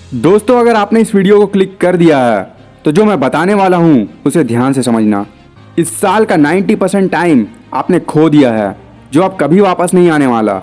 दोस्तों, अगर आपने इस वीडियो को क्लिक कर दिया है तो जो मैं बताने वाला हूँ उसे ध्यान से समझना। इस साल का 90% टाइम आपने खो दिया है जो अब कभी वापस नहीं आने वाला।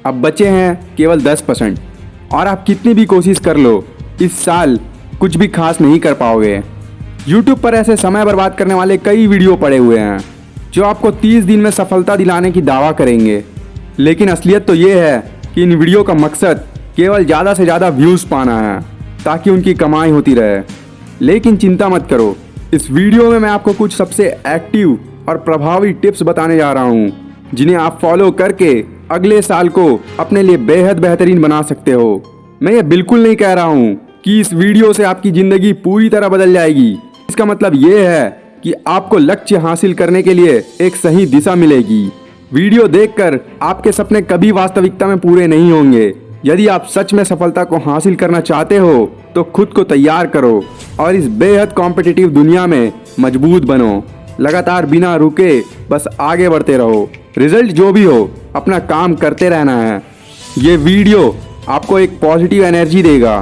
अब बचे हैं केवल 10% और आप कितनी भी कोशिश कर लो इस साल कुछ भी खास नहीं कर पाओगे। YouTube पर ऐसे समय बर्बाद करने वाले कई वीडियो पड़े हुए हैं जो आपको 30 दिन में सफलता दिलाने की दावा करेंगे, लेकिन असलियत तो ये है कि इन वीडियो का मकसद केवल ज़्यादा से ज़्यादा व्यूज़ पाना है ताकि उनकी कमाई होती रहे। लेकिन चिंता मत करो, इस वीडियो में मैं आपको कुछ सबसे एक्टिव और प्रभावी टिप्स बताने जा रहा हूँ जिन्हें आप फॉलो करके अगले साल को अपने लिए बेहद बेहतरीन बना सकते हो। मैं ये बिल्कुल नहीं कह रहा हूँ कि इस वीडियो से आपकी ज़िंदगी पूरी तरह बदल जाएगी। इसका मतलब ये है कि आपको लक्ष्य हासिल करने के लिए एक सही दिशा मिलेगी। वीडियो देखकर आपके सपने कभी वास्तविकता में पूरे नहीं होंगे। यदि आप सच में सफलता को हासिल करना चाहते हो तो खुद को तैयार करो और इस बेहद कॉम्पिटिटिव दुनिया में मजबूत बनो। लगातार बिना रुके बस आगे बढ़ते रहो। रिजल्ट जो भी हो अपना काम करते रहना है। ये वीडियो आपको एक पॉजिटिव एनर्जी देगा।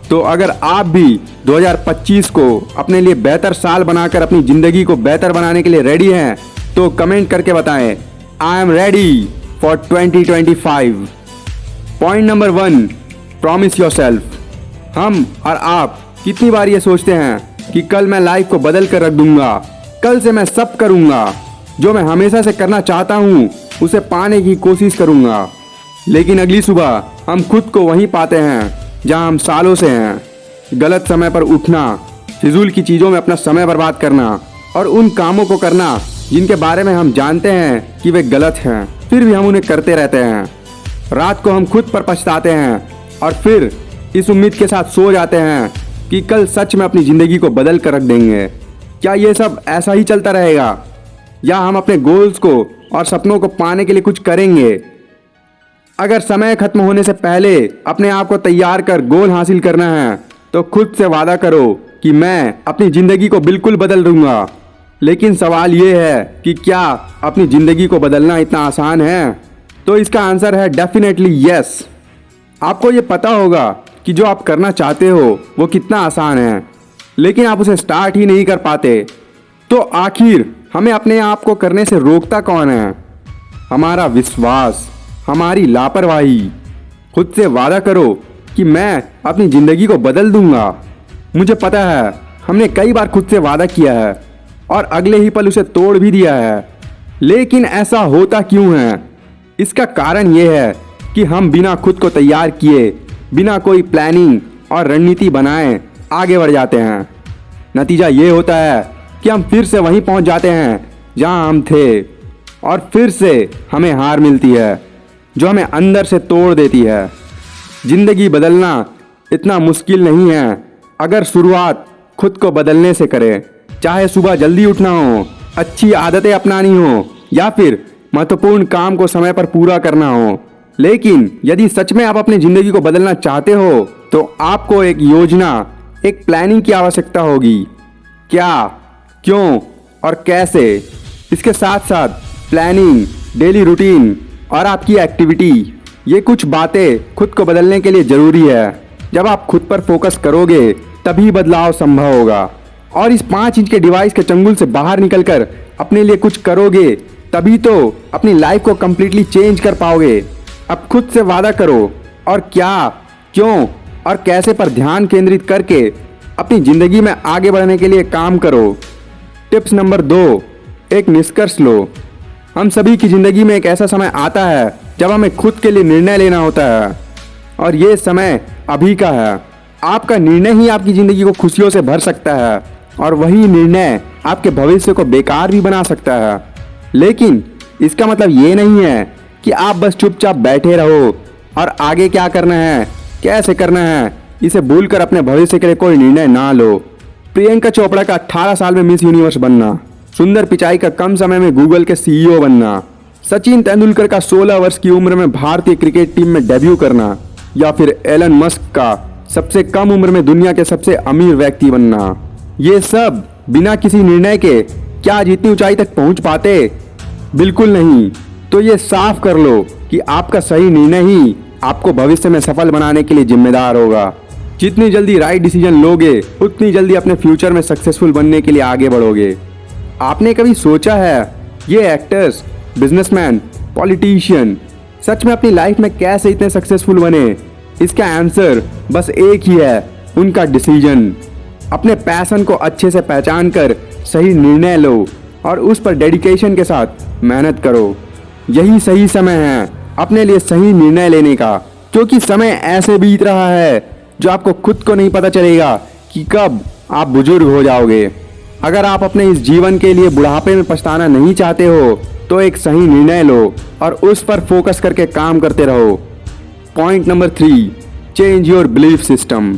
तो अगर आप भी 2025 को अपने लिए बेहतर साल बनाकर अपनी ज़िंदगी को बेहतर बनाने के लिए रेडी हैं तो कमेंट करके बताएं, I am ready for 2025। Point number 1, promise yourself. हम और आप कितनी बार ये सोचते हैं कि कल मैं लाइफ को बदल कर रख दूंगा, कल से मैं सब करूंगा, जो मैं हमेशा से करना चाहता हूँ उसे पाने की कोशिश करूंगा। लेकिन अगली सुबह हम खुद को वहीं पाते हैं जहाँ हम सालों से हैं। गलत समय पर उठना, फिजूल की चीज़ों में अपना समय बर्बाद करना और उन कामों को करना जिनके बारे में हम जानते हैं कि वे गलत हैं, फिर भी हम उन्हें करते रहते हैं। रात को हम खुद पर पछताते हैं और फिर इस उम्मीद के साथ सो जाते हैं कि कल सच में अपनी ज़िंदगी को बदल कर रख देंगे। क्या ये सब ऐसा ही चलता रहेगा या हम अपने गोल्स को और सपनों को पाने के लिए कुछ करेंगे? अगर समय खत्म होने से पहले अपने आप को तैयार कर गोल हासिल करना है तो खुद से वादा करो कि मैं अपनी ज़िंदगी को बिल्कुल बदल दूंगा। लेकिन सवाल ये है कि क्या अपनी ज़िंदगी को बदलना इतना आसान है? तो इसका आंसर है डेफिनेटली यस। आपको ये पता होगा कि जो आप करना चाहते हो वो कितना आसान है, लेकिन आप उसे स्टार्ट ही नहीं कर पाते। तो आखिर हमें अपने आप को करने से रोकता कौन है? हमारा विश्वास, हमारी लापरवाही। खुद से वादा करो कि मैं अपनी ज़िंदगी को बदल दूंगा। मुझे पता है हमने कई बार खुद से वादा किया है और अगले ही पल उसे तोड़ भी दिया है, लेकिन ऐसा होता क्यों है? इसका कारण ये है कि हम बिना खुद को तैयार किए, बिना कोई प्लानिंग और रणनीति बनाए आगे बढ़ जाते हैं। नतीजा ये होता है कि हम फिर से वहीं पहुंच जाते हैं जहां हम थे और फिर से हमें हार मिलती है जो हमें अंदर से तोड़ देती है। ज़िंदगी बदलना इतना मुश्किल नहीं है अगर शुरुआत खुद को बदलने से करें। चाहे सुबह जल्दी उठना हो, अच्छी आदतें अपनानी हो या फिर महत्वपूर्ण काम को समय पर पूरा करना हो। लेकिन यदि सच में आप अपनी ज़िंदगी को बदलना चाहते हो तो आपको एक योजना, एक प्लानिंग की आवश्यकता होगी। क्या, क्यों और कैसे। इसके साथ साथ प्लानिंग, डेली रूटीन और आपकी एक्टिविटी, ये कुछ बातें खुद को बदलने के लिए ज़रूरी है। जब आप खुद पर फोकस करोगे तभी बदलाव संभव होगा और इस 5 इंच के डिवाइस के चंगुल से बाहर निकलकर अपने लिए कुछ करोगे तभी तो अपनी लाइफ को कम्प्लीटली चेंज कर पाओगे। अब खुद से वादा करो और क्या, क्यों और कैसे पर ध्यान केंद्रित करके अपनी ज़िंदगी में आगे बढ़ने के लिए काम करो। टिप्स नंबर 2, एक निष्कर्ष लो। हम सभी की ज़िंदगी में एक ऐसा समय आता है जब हमें खुद के लिए निर्णय लेना होता है और ये समय अभी का है। आपका निर्णय ही आपकी ज़िंदगी को खुशियों से भर सकता है और वही निर्णय आपके भविष्य को बेकार भी बना सकता है। लेकिन इसका मतलब ये नहीं है कि आप बस चुपचाप बैठे रहो और आगे क्या करना है, कैसे करना है, इसे भूलकर अपने भविष्य के लिए कोई निर्णय ना लो। प्रियंका चोपड़ा का 18 साल में मिस यूनिवर्स बनना, सुंदर पिचाई का कम समय में गूगल के CEO बनना, सचिन तेंदुलकर का 16 वर्ष की उम्र में भारतीय क्रिकेट टीम में डेब्यू करना या फिर एलन मस्क का सबसे कम उम्र में दुनिया के सबसे अमीर व्यक्ति बनना, ये सब बिना किसी निर्णय के क्या आज इतनी ऊंचाई तक पहुंच पाते? बिल्कुल नहीं। तो ये साफ कर लो कि आपका सही निर्णय ही आपको भविष्य में सफल बनाने के लिए जिम्मेदार होगा। जितनी जल्दी राइट डिसीजन लोगे उतनी जल्दी अपने फ्यूचर में सक्सेसफुल बनने के लिए आगे बढ़ोगे। आपने कभी सोचा है ये एक्टर्स, बिजनेसमैन, पॉलिटिशियन सच में अपनी लाइफ में कैसे इतने सक्सेसफुल बने? इसका आंसर बस एक ही है, उनका डिसीजन। अपने पैशन को अच्छे से पहचान कर सही निर्णय लो और उस पर डेडिकेशन के साथ मेहनत करो। यही सही समय है अपने लिए सही निर्णय लेने का, क्योंकि समय ऐसे बीत रहा है जो आपको खुद को नहीं पता चलेगा कि कब आप बुजुर्ग हो जाओगे। अगर आप अपने इस जीवन के लिए बुढ़ापे में पछताना नहीं चाहते हो तो एक सही निर्णय लो और उस पर फोकस करके काम करते रहो। Point number 3, change your belief system.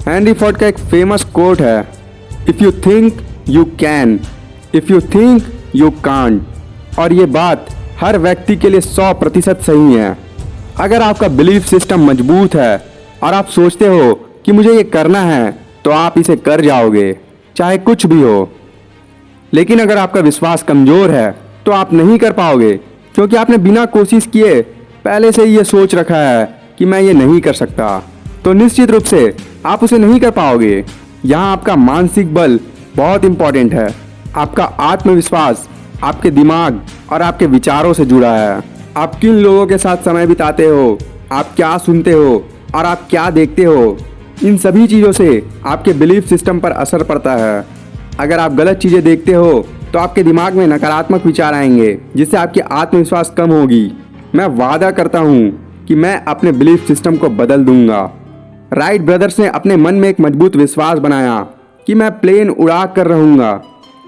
Henry Ford का एक फेमस कोट है, if you think you can, if you think you can't. और ये बात हर व्यक्ति के लिए 100% सही है। अगर आपका बिलीफ सिस्टम मजबूत है और आप सोचते हो कि मुझे ये करना है तो आप इसे कर जाओगे, चाहे कुछ भी हो। लेकिन अगर आपका विश्वास कमज़ोर है तो आप नहीं कर पाओगे, क्योंकि आपने बिना कोशिश किए पहले से ही ये सोच रखा है कि मैं ये नहीं कर सकता, तो निश्चित रूप से आप उसे नहीं कर पाओगे। यहाँ आपका मानसिक बल बहुत इंपॉर्टेंट है। आपका आत्मविश्वास आपके दिमाग और आपके विचारों से जुड़ा है। आप किन लोगों के साथ समय बिताते हो, आप क्या सुनते हो और आप क्या देखते हो, इन सभी चीज़ों से आपके बिलीफ सिस्टम पर असर पड़ता है। अगर आप गलत चीज़ें देखते हो तो आपके दिमाग में नकारात्मक विचार आएंगे, जिससे आपकी आत्मविश्वास कम होगी। मैं वादा करता हूँ कि मैं अपने बिलीफ सिस्टम को बदल दूंगा। राइट ब्रदर्स ने अपने मन में एक मजबूत विश्वास बनाया कि मैं प्लेन उड़ा कर रहूँगा।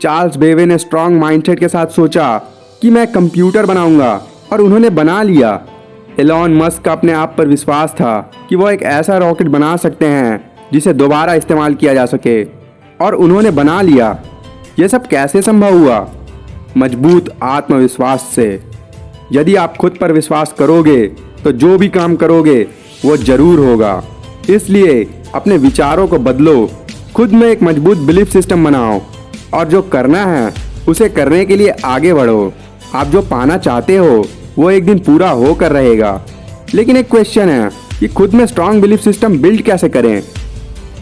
चार्ल्स बेवे ने स्ट्रॉन्ग माइंडसेट के साथ सोचा कि मैं कंप्यूटर बनाऊंगा, और उन्होंने बना लिया। एलॉन मस्क का अपने आप पर विश्वास था कि वो एक ऐसा रॉकेट बना सकते हैं जिसे दोबारा इस्तेमाल किया जा सके, और उन्होंने बना लिया। ये सब कैसे संभव हुआ? मजबूत आत्मविश्वास से। यदि आप खुद पर विश्वास करोगे तो जो भी काम करोगे वो जरूर होगा। इसलिए अपने विचारों को बदलो, खुद में एक मजबूत बिलीफ सिस्टम बनाओ और जो करना है उसे करने के लिए आगे बढ़ो। आप जो पाना चाहते हो वो एक दिन पूरा होकर रहेगा। लेकिन एक क्वेश्चन है कि खुद में स्ट्रांग बिलीफ सिस्टम बिल्ड कैसे करें?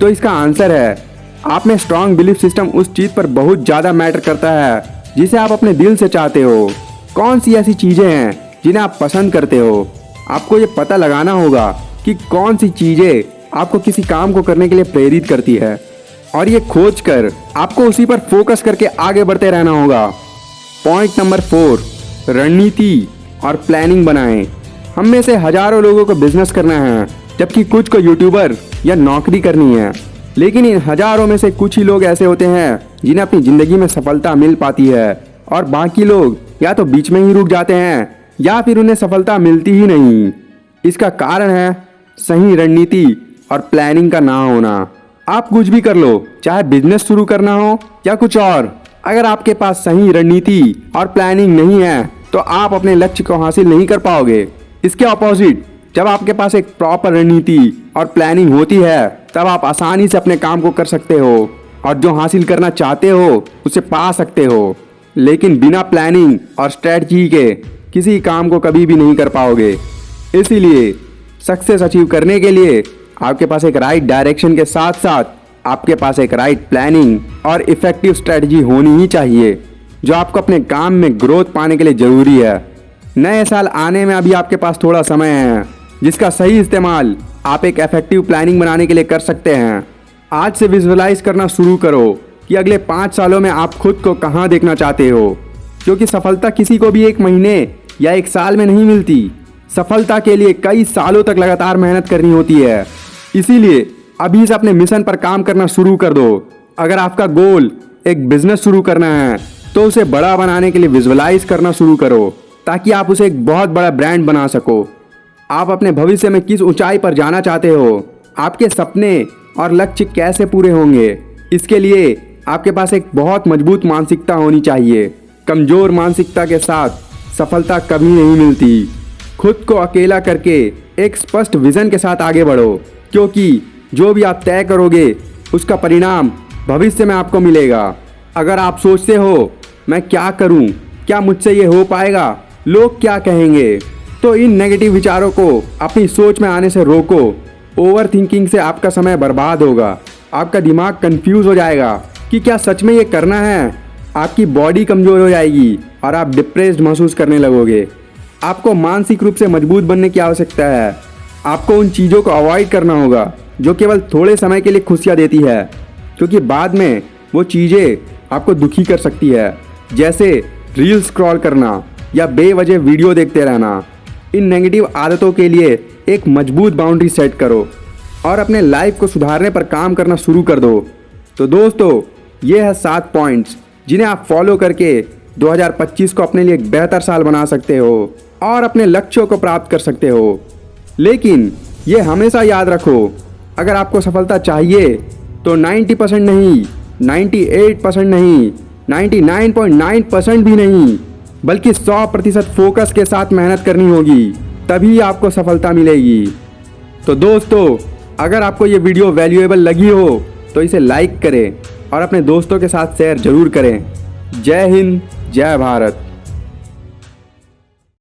तो इसका आंसर है, आप में स्ट्रांग बिलीफ सिस्टम उस चीज़ पर बहुत ज़्यादा मैटर करता है जिसे आप अपने दिल से चाहते हो। कौन सी ऐसी चीज़ें हैं जिन्हें आप पसंद करते हो? आपको ये पता लगाना होगा कि कौन सी चीज़ें आपको किसी काम को करने के लिए प्रेरित करती है, और ये खोज कर आपको उसी पर फोकस करके आगे बढ़ते रहना होगा। पॉइंट नंबर 4, रणनीति और प्लानिंग बनाएं। हम में से हजारों लोगों को बिजनेस करना है, जबकि कुछ को यूट्यूबर या नौकरी करनी है। लेकिन इन हजारों में से कुछ ही लोग ऐसे होते हैं जिन्हें अपनी ज़िंदगी में सफलता मिल पाती है, और बाकी लोग या तो बीच में ही रुक जाते हैं या फिर उन्हें सफलता मिलती ही नहीं। इसका कारण है सही रणनीति और प्लानिंग का ना होना। आप कुछ भी कर लो, चाहे बिजनेस शुरू करना हो या कुछ और, अगर आपके पास सही रणनीति और प्लानिंग नहीं है तो आप अपने लक्ष्य को हासिल नहीं कर पाओगे। इसके ऑपोजिट, जब आपके पास एक प्रॉपर रणनीति और प्लानिंग होती है तब आप आसानी से अपने काम को कर सकते हो और जो हासिल करना चाहते हो उसे पा सकते हो। लेकिन बिना प्लानिंग और स्ट्रेटजी के किसी काम को कभी भी नहीं कर पाओगे। इसीलिए सक्सेस अचीव करने के लिए आपके पास एक राइट डायरेक्शन के साथ साथ आपके पास एक राइट प्लानिंग और इफेक्टिव स्ट्रेटजी होनी ही चाहिए, जो आपको अपने काम में ग्रोथ पाने के लिए ज़रूरी है। नए साल आने में अभी आपके पास थोड़ा समय है, जिसका सही इस्तेमाल आप एक इफेक्टिव प्लानिंग बनाने के लिए कर सकते हैं। आज से विजुअलाइज करना शुरू करो कि अगले 5 सालों में आप खुद को कहाँ देखना चाहते हो, क्योंकि सफलता किसी को भी 1 महीने या 1 साल में नहीं मिलती। सफलता के लिए कई सालों तक लगातार मेहनत करनी होती है। इसीलिए अभी से अपने मिशन पर काम करना शुरू कर दो। अगर आपका गोल एक बिजनेस शुरू करना है तो उसे बड़ा बनाने के लिए विजुअलाइज करना शुरू करो, ताकि आप उसे एक बहुत बड़ा ब्रांड बना सको। आप अपने भविष्य में किस ऊंचाई पर जाना चाहते हो, आपके सपने और लक्ष्य कैसे पूरे होंगे, इसके लिए आपके पास एक बहुत मजबूत मानसिकता होनी चाहिए। कमजोर मानसिकता के साथ सफलता कभी नहीं मिलती। खुद को अकेला करके एक स्पष्ट विजन के साथ आगे बढ़ो, क्योंकि जो भी आप तय करोगे उसका परिणाम भविष्य में आपको मिलेगा। अगर आप सोचते हो मैं क्या करूं, क्या मुझसे ये हो पाएगा, लोग क्या कहेंगे, तो इन नेगेटिव विचारों को अपनी सोच में आने से रोको ओवर थिंकिंग से आपका समय बर्बाद होगा, आपका दिमाग कंफ्यूज हो जाएगा कि क्या सच में ये करना है। आपकी बॉडी कमज़ोर हो जाएगी और आप डिप्रेस्ड महसूस करने लगोगे। आपको मानसिक रूप से मजबूत बनने की आवश्यकता है। आपको उन चीज़ों को अवॉइड करना होगा जो केवल थोड़े समय के लिए खुशियाँ देती है, क्योंकि बाद में वो चीज़ें आपको दुखी कर सकती है, जैसे रील स्क्रॉल करना या बेवजह वीडियो देखते रहना। इन नेगेटिव आदतों के लिए एक मजबूत बाउंड्री सेट करो और अपने लाइफ को सुधारने पर काम करना शुरू कर दो। तो दोस्तों, ये है 7 पॉइंट्स जिन्हें आप फॉलो करके 2025 को अपने लिए एक बेहतर साल बना सकते हो और अपने लक्ष्यों को प्राप्त कर सकते हो। लेकिन ये हमेशा याद रखो, अगर आपको सफलता चाहिए तो 90% नहीं, 98% नहीं, 99.9% भी नहीं, बल्कि 100% फोकस के साथ मेहनत करनी होगी, तभी आपको सफलता मिलेगी। तो दोस्तों, अगर आपको ये वीडियो वैल्यूएबल लगी हो तो इसे लाइक करें और अपने दोस्तों के साथ शेयर जरूर करें। जय हिंद, जय भारत।